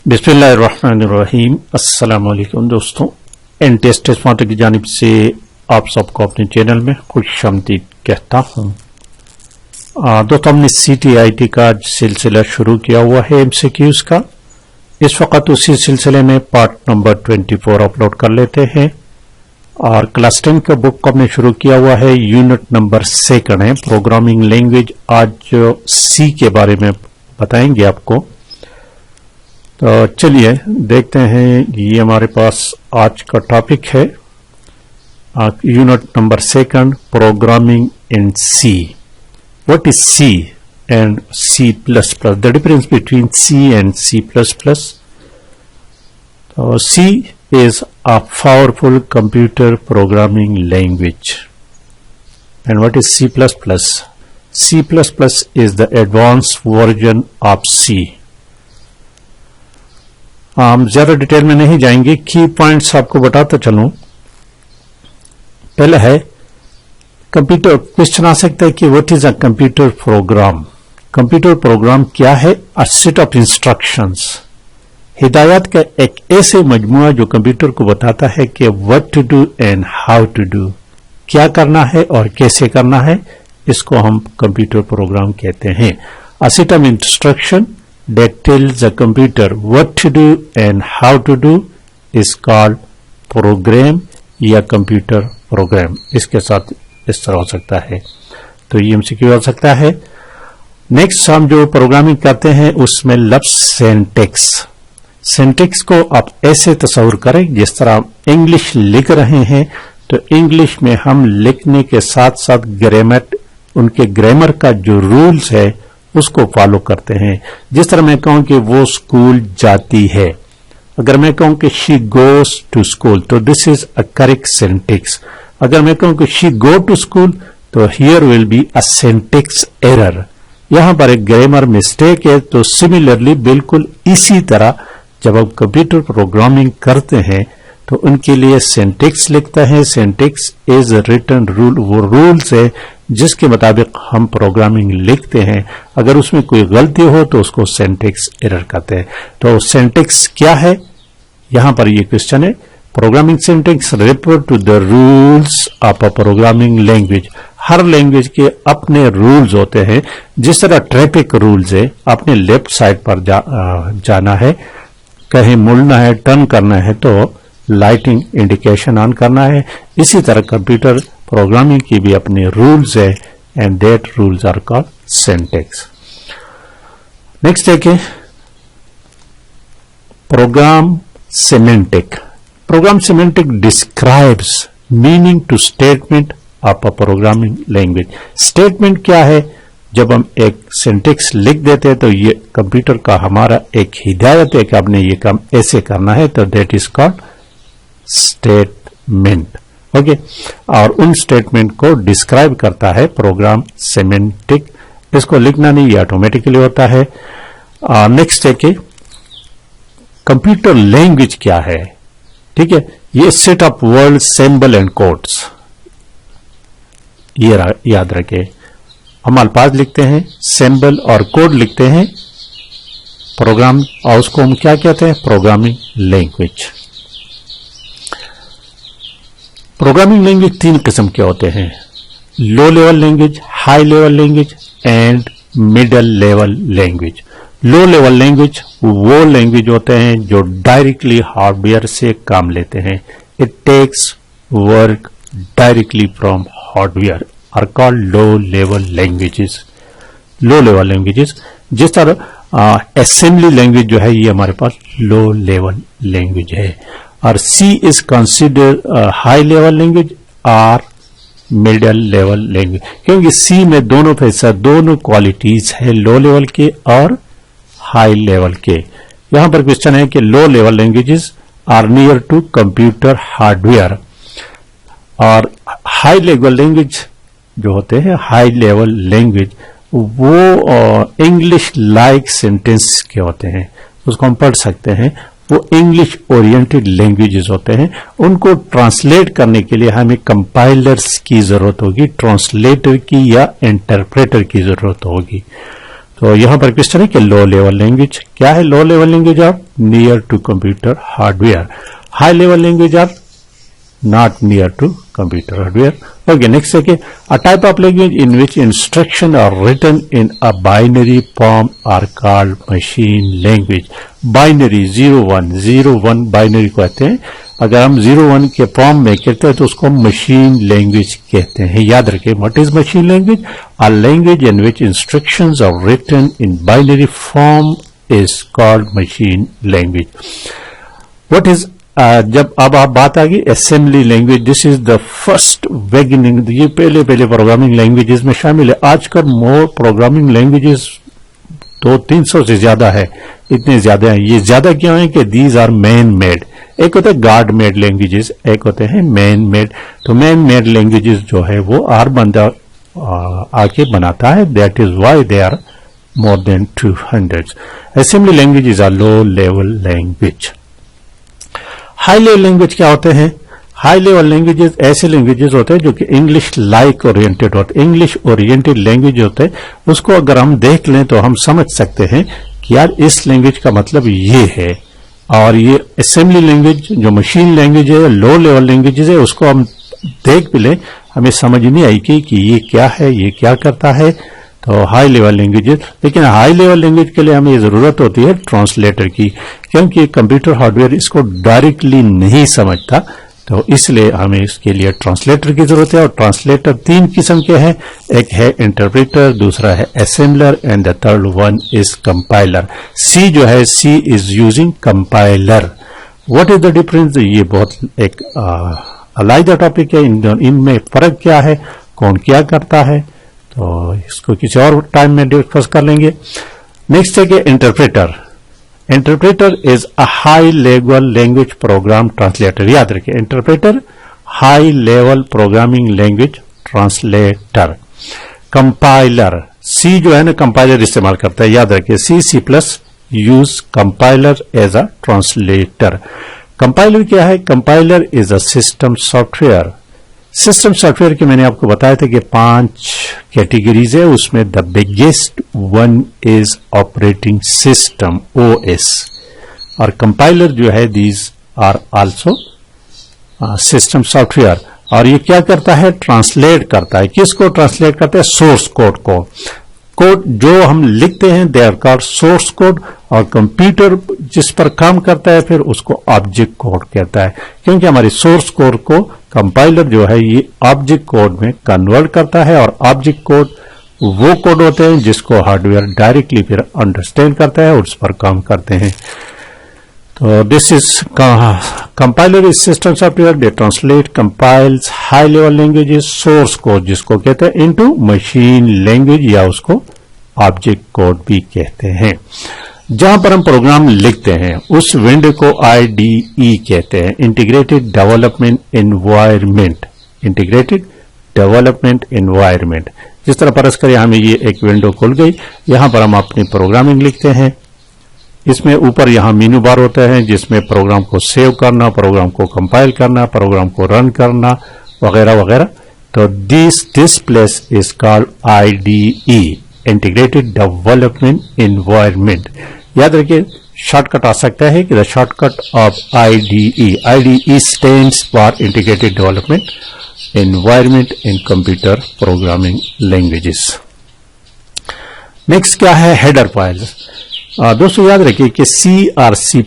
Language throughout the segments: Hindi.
बिस्मिल्लाहिर्रहमानिर्रहीम। अस्सलाम वालेकुम दोस्तों, टेस्ट मास्टर की जानिब से आप सबको अपने चैनल में खुशामदीद कहता हूँ। दोस्तों, हमने CTIT का सिलसिला शुरू किया हुआ है MCQs का। इस वक्त उसी सिलसिले में पार्ट नंबर 24 अपलोड कर लेते हैं और क्लास 10 का बुक को हमने शुरू किया हुआ है। यूनिट नंबर 2 है प्रोग्रामिंग लैंग्वेज। आज C के बारे में बताएंगे आपको। तो चलिए देखते हैं, ये हमारे पास आज का टॉपिक है unit number 2 programming in C। What is C and C++, the difference between C and C++। तो C is a powerful computer programming language. And what is C++? C++ is the advanced version of C. हम ज्यादा डिटेल में नहीं जाएंगे, की पॉइंट्स आपको बताता चलूं। पहला है कंप्यूटर। क्वेश्चन आ सकता है कि what is a computer program. Computer program क्या है? अ सेट ऑफ इंस्ट्रक्शंस, हिदायत का एक ऐसे मजमुआ जो कंप्यूटर को बताता है कि what to do and how to do, क्या करना है और कैसे करना है। इसको हम कंप्यूटर प्रोग्राम कहते हैं। A set of instruction that tells the computer what to do and how to do is called program या computer program। इसके साथ इस तरह हो सकता है, तो ये MCQ हो सकता है। नेक्स्ट, हम जो प्रोग्रामिंग करते हैं उसमें लफ्ज सिंटैक्स। सिंटैक्स को आप ऐसे तस्वुर करें जिस तरह हम इंग्लिश लिख रहे हैं, तो इंग्लिश में हम लिखने के साथ साथ ग्रामर, उनके ग्रामर का जो रूल्स है उसको फॉलो करते हैं। जिस तरह मैं कहूं कि वो स्कूल जाती है, अगर मैं कहूं कि शी गोज टू स्कूल, तो this is a correct syntax. अगर मैं कहूं कि शी गो टू स्कूल, तो here will be a syntax error, यहां पर एक ग्रामर मिस्टेक है। तो सिमिलरली बिल्कुल इसी तरह जब हम कंप्यूटर प्रोग्रामिंग करते हैं तो उनके लिए सिंटैक्स लिखता है। सिंटैक्स इज रिटन रूल, वो रूल्स है जिसके मुताबिक हम प्रोग्रामिंग लिखते हैं। अगर उसमें कोई गलती हो तो उसको सिंटैक्स एरर कहते हैं। तो सिंटैक्स क्या है, यहां पर ये क्वेश्चन है। Programming syntax refer to the rules of a programming language. हर लैंग्वेज के अपने रूल्स होते हैं। जिस तरह ट्रैफिक रूल्स है, अपने लेफ्ट साइड पर जाना है, कहीं मुड़ना है, टर्न करना है तो लाइटिंग इंडिकेशन ऑन करना है। इसी तरह कंप्यूटर प्रोग्रामिंग की भी अपने रूल्स है and that rules are called syntax. Next देखिए, program semantic. Program semantic describes meaning to statement of a programming language. Statement क्या है? जब हम एक सिंटैक्स लिख देते हैं तो ये कंप्यूटर का हमारा एक हिदायत है कि आपने ये काम ऐसे करना है, तो that is called statement. Okay, और उन स्टेटमेंट को डिस्क्राइब करता है प्रोग्राम सिमेंटिक। इसको लिखना नहीं, ये ऑटोमेटिकली होता है। नेक्स्ट है कि कंप्यूटर लैंग्वेज क्या है। ठीक है, ये set of word, symbol and codes, ये याद रखें। हम अल्फाज लिखते हैं, सिंबल और कोड लिखते हैं प्रोग्राम, और उसको हम क्या कहते हैं? Programming language. प्रोग्रामिंग लैंग्वेज 3 किस्म के होते हैं: low level language, high level language and middle level language. Low level language वो लैंग्वेज होते हैं जो डायरेक्टली हार्डवेयर से काम लेते हैं। It takes work directly from hardware are called low level languages. Low level languages, जिस तरह असेंबली लैंग्वेज जो है ये हमारे पास लो लेवल लैंग्वेज है। और C is consider high level language और मिडल लेवल लैंग्वेज, क्योंकि C में दोनों फैसा, दोनों क्वालिटीज है, लो लेवल के और हाई लेवल के। यहां पर क्वेश्चन है कि low level languages are near to computer hardware, और हाई लेवल लैंग्वेज जो होते हैं, हाई लेवल लैंग्वेज वो इंग्लिश लाइक सेंटेंस के होते हैं, उसको हम पढ़ सकते हैं। वो इंग्लिश ओरिएंटेड लैंग्वेजेस होते हैं। उनको ट्रांसलेट करने के लिए हमें कंपाइलर्स की जरूरत होगी, ट्रांसलेटर की या इंटरप्रेटर की जरूरत होगी। तो यहां पर क्वेश्चन है कि लो लेवल लैंग्वेज क्या है? Low level language are near to computer hardware, high level language are not near to computer hardware. Okay, next है a type of language in which instructions are written in a binary form are called machine language. Binary 0-1 binary को कहते हैं. अगर हम 0-1 के फॉर्म में कहते हैं तो उसको मशीन लैंग्वेज कहते हैं. याद रखें, what is machine language? A language in which instructions are written in binary form is called machine language. What is जब अब आप बात आ गई assembly language, this is the first beginning. ये पहले प्रोग्रामिंग लैंग्वेजेस में शामिल है. आजकल मोर प्रोग्रामिंग लैंग्वेजेस 200-300 से ज्यादा है, इतने ज्यादा हैं. ये ज्यादा क्यों है कि दीज आर मैन मेड. एक होते हैं गॉड मेड लैंग्वेजेस, एक होते हैं मैन मेड. तो मैन मेड लैंग्वेजेस जो है वो हर बंदा आके बनाता है. That is why they are more than 200. Assembly languages are low level language. High level language क्या होते हैं? हाई लेवल लैंग्वेजेस ऐसे लैंग्वेजेस होते हैं जो कि इंग्लिश लाइक ओरिएंटेड होते हैं. इंग्लिश ओरिएंटेड लैंग्वेज होते हैं, उसको अगर हम देख लें तो हम समझ सकते हैं कि यार इस लैंग्वेज का मतलब ये है. और ये असेंबली लैंग्वेज जो मशीन लैंग्वेज है, लो लेवल लैंग्वेजेस है, उसको हम देख भी लें हमें समझ नहीं आएगी कि ये क्या है, ये क्या करता है. तो हाई लेवल लैंग्वेजेस, लेकिन हाई लेवल लैंग्वेज के लिए हमें जरूरत होती है ट्रांसलेटर की, क्योंकि कंप्यूटर हार्डवेयर इसको डायरेक्टली नहीं समझता. तो इसलिए हमें इसके लिए ट्रांसलेटर की जरूरत है. और ट्रांसलेटर 3 किस्म के हैं. एक है इंटरप्रेटर, दूसरा है assembler and the third one is compiler. C जो है, C is using compiler. What is the difference? ये बहुत एक अलग टॉपिक है. इनमें फर्क क्या है, कौन क्या करता है, तो इसको किसी और टाइम में डिस्कस कर लेंगे. नेक्स्ट है कि interpreter. Interpreter is a high level language program translator. याद रखिए, interpreter high level programming language translator. Compiler, C जो है ना कंपाइलर इस्तेमाल करता है. याद रखिए, C++ use compiler as a translator. Compiler क्या है? Compiler is a system software. System software के मैंने आपको बताया था कि 5 कैटेगरीज है. उसमें the biggest one is operating system, OS. और कंपाइलर जो है, these are also system software. और ये क्या करता है? ट्रांसलेट करता है. किसको ट्रांसलेट करता है? सोर्स कोड को. कोड जो हम लिखते हैं they are called source code. और कंप्यूटर जिस पर काम करता है फिर उसको ऑब्जेक्ट कोड कहता है, क्योंकि हमारे सोर्स कोड को कंपाइलर जो है ये ऑब्जेक्ट कोड में कन्वर्ट करता है. और ऑब्जेक्ट कोड वो कोड होते हैं जिसको हार्डवेयर डायरेक्टली फिर अंडरस्टैंड करता है और उस पर काम करते हैं. तो this is compiler is system software they translate compiles high level languages source code जिसको कहते हैं इनटू मशीन लैंग्वेज, या उसको ऑब्जेक्ट कोड भी कहते हैं. जहां पर हम प्रोग्राम लिखते हैं उस विंडो को IDE कहते हैं, integrated development environment. Integrated development environment. जिस तरह परस करें हमें ये एक विंडो खुल गई, यहां पर हम अपनी प्रोग्रामिंग लिखते हैं. इसमें ऊपर यहां मेनू बार होता है जिसमें प्रोग्राम को सेव करना, प्रोग्राम को कंपाइल करना, प्रोग्राम को रन करना वगैरह वगैरह. तो this place is called IDE, integrated development environment. याद रखिए, शॉर्टकट आ सकता है कि the shortcut of IDE stands for integrated development environment in computer programming languages. Next क्या है? Header files. दोस्तों याद रखिए कि C और C++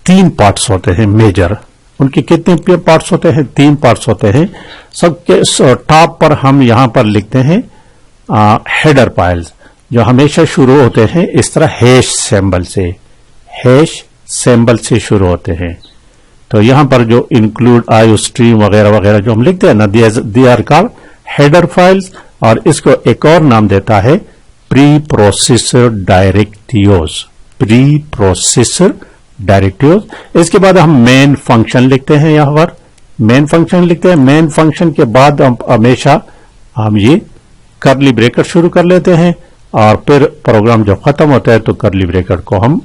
3 पार्ट्स होते हैं मेजर. उनके कितने पार्ट्स होते हैं? 3 पार्ट्स होते हैं. सबके टॉप पर हम यहां पर लिखते हैं हेडर फाइल्स, जो हमेशा शुरू होते हैं इस तरह हैश सिंबल से शुरू होते हैं. तो यहां पर जो इंक्लूड IOStream वगैरह वगैरह जो हम लिखते हैं ना, they are called header files. और इसको एक और नाम देता है प्री प्रोसेसर डायरेक्टिव्स. इसके बाद हम मेन फंक्शन लिखते हैं. यहां पर मेन फंक्शन लिखते हैं. मेन फंक्शन के बाद हम हमेशा ये कर्ली ब्रैकेट शुरू कर लेते हैं और फिर प्रोग्राम जब खत्म होता है तो कर्ली ब्रैकेट को हम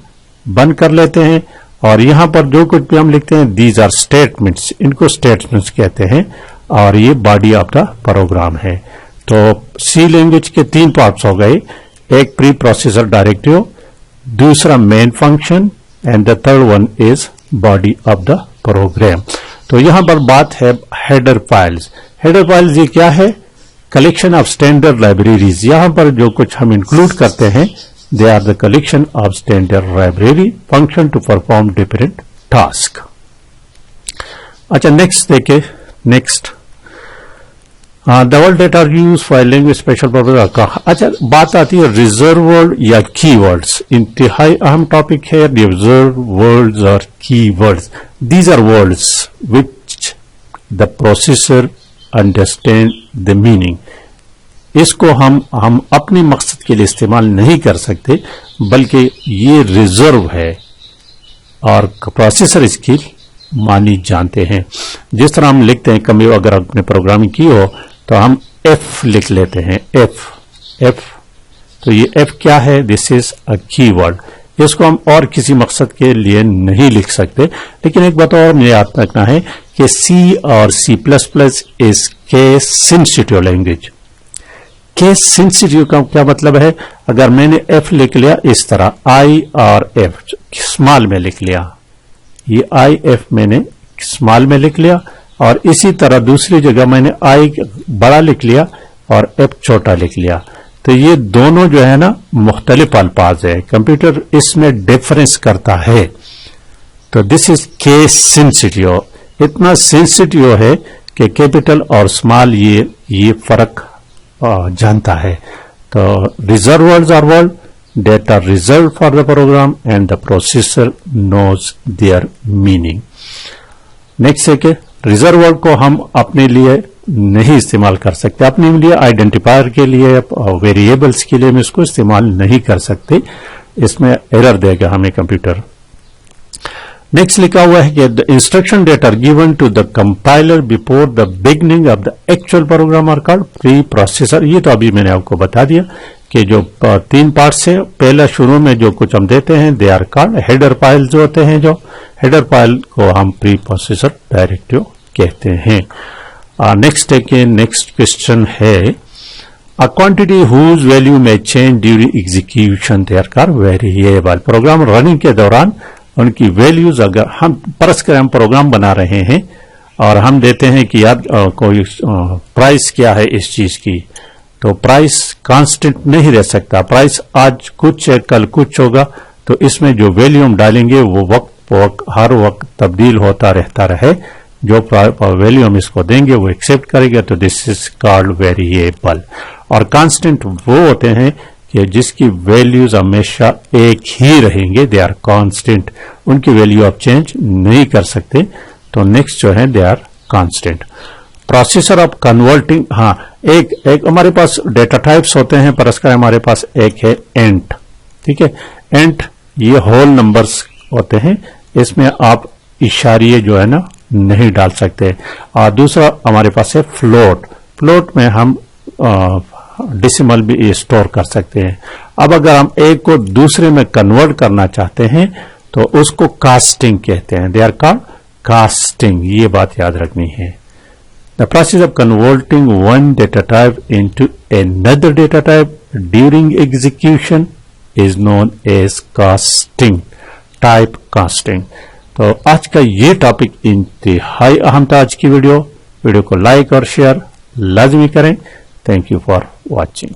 बंद कर लेते हैं. और यहां पर जो कुछ भी हम लिखते हैं दीज आर स्टेटमेंट्स, इनको स्टेटमेंट्स कहते हैं. और ये बॉडी ऑफ द प्रोग्राम है. तो सी लैंग्वेज के 3 पार्ट्स हो गए, एक प्री प्रोसेसर डायरेक्टिव, दूसरा main function and the third one is body of the program. तो यहां पर बात है हेडर फाइल्स। हेडर फाइल्स ये क्या है? Collection of standard libraries. यहां पर जो कुछ हम इंक्लूड करते हैं, they are the collection of standard library function to perform different task. अच्छा, नेक्स्ट देखे, next the word data are use for language special purpose का। अच्छा, बात आती है रिजर्व वर्ड या की वर्ड्स। इंतहाई अहम टॉपिक है रिजर्व वर्ड्स और key words. These are words which the processor understand the meaning. इसको हम अपने मकसद के लिए इस्तेमाल नहीं कर सकते, बल्कि ये रिजर्व है और प्रोसेसर इसकी मानी जानते हैं। जिस तरह हम लिखते हैं, कभी अगर आपने प्रोग्रामिंग की हो तो हम एफ लिख लेते हैं, एफ। तो ये एफ क्या है? This is a keyword. इसको हम और किसी मकसद के लिए नहीं लिख सकते। लेकिन एक बात और मुझे याद रखना है कि सी और C plus plus is case sensitive language. Case sensitive का क्या मतलब है? अगर मैंने एफ लिख लिया इस तरह, आई और एफ स्मॉल में लिख लिया, ये आई एफ मैंने स्मॉल में लिख लिया, और इसी तरह दूसरी जगह मैंने आई बड़ा लिख लिया और एफ छोटा लिख लिया, तो ये दोनों जो है ना मुख्तलिफ अल्फाज है। कंप्यूटर इसमें डिफरेंस करता है। तो दिस इज केस सेंसिटिव। इतना सेंसिटिव है कि कैपिटल और स्मॉल ये फर्क जानता है। तो reserve words are word that are reserved for the program and the processor knows their meaning. Next है कि रिजर्व वर्ड को हम अपने लिए नहीं इस्तेमाल कर सकते, अपने लिए आइडेंटिफायर के लिए, वेरिएबल्स के लिए हम इसको इस्तेमाल नहीं कर सकते, इसमें एरर देगा हमें कंप्यूटर। नेक्स्ट लिखा हुआ है कि the instruction that are given to the compiler before the beginning of the actual program are called pre processor. ये तो अभी मैंने आपको बता दिया कि जो 3 पार्ट्स है, पहला शुरू में जो कुछ हम देते हैं they are called header file. जो होते हैं, जो हेडर फाइल को हम प्री प्रोसेसर डायरेक्टिव कहते हैं। नेक्स्ट है कि नेक्स्ट क्वेश्चन है a quantity whose value may change during execution they are called variable. Program running के दौरान उनकी वैल्यूज, अगर हम परस करें, हम प्रोग्राम बना रहे हैं और हम देते हैं कि यार कोई प्राइस क्या है इस चीज की, तो प्राइस कांस्टेंट नहीं रह सकता। प्राइस आज कुछ है, कल कुछ होगा, तो इसमें जो वैल्यू हम डालेंगे वो वक्त हर वक्त तब्दील होता रहता रहे। जो वैल्यू हम इसको देंगे वो एक्सेप्ट करेगा, तो दिस इज कॉल्ड वेरिएबल। और कांस्टेंट वो होते हैं कि जिसकी वैल्यूज हमेशा एक ही रहेंगे, दे आर कांस्टेंट, उनकी वैल्यू आप चेंज नहीं कर सकते। तो नेक्स्ट जो है they are constant. Process of converting, हाँ एक हमारे पास डेटा टाइप्स होते हैं, परस्पर हमारे पास एक है एंट। ठीक है, एंट ये होल नंबर्स होते हैं, इसमें आप इशारिये जो है ना नहीं डाल सकते। और दूसरा हमारे पास है फ्लोट। फ्लोट में हम डेसिमल भी स्टोर कर सकते हैं। अब अगर हम एक को दूसरे में कन्वर्ट करना चाहते हैं तो उसको कास्टिंग कहते हैं, दे आर कॉल्ड कास्टिंग। ये बात याद रखनी है। The process of converting one data type into another data type during execution is known as casting, type casting. तो आज का ये टॉपिक इंतहाई अहम था। आज की वीडियो को लाइक और शेयर लाजमी करें। Thank you for watching.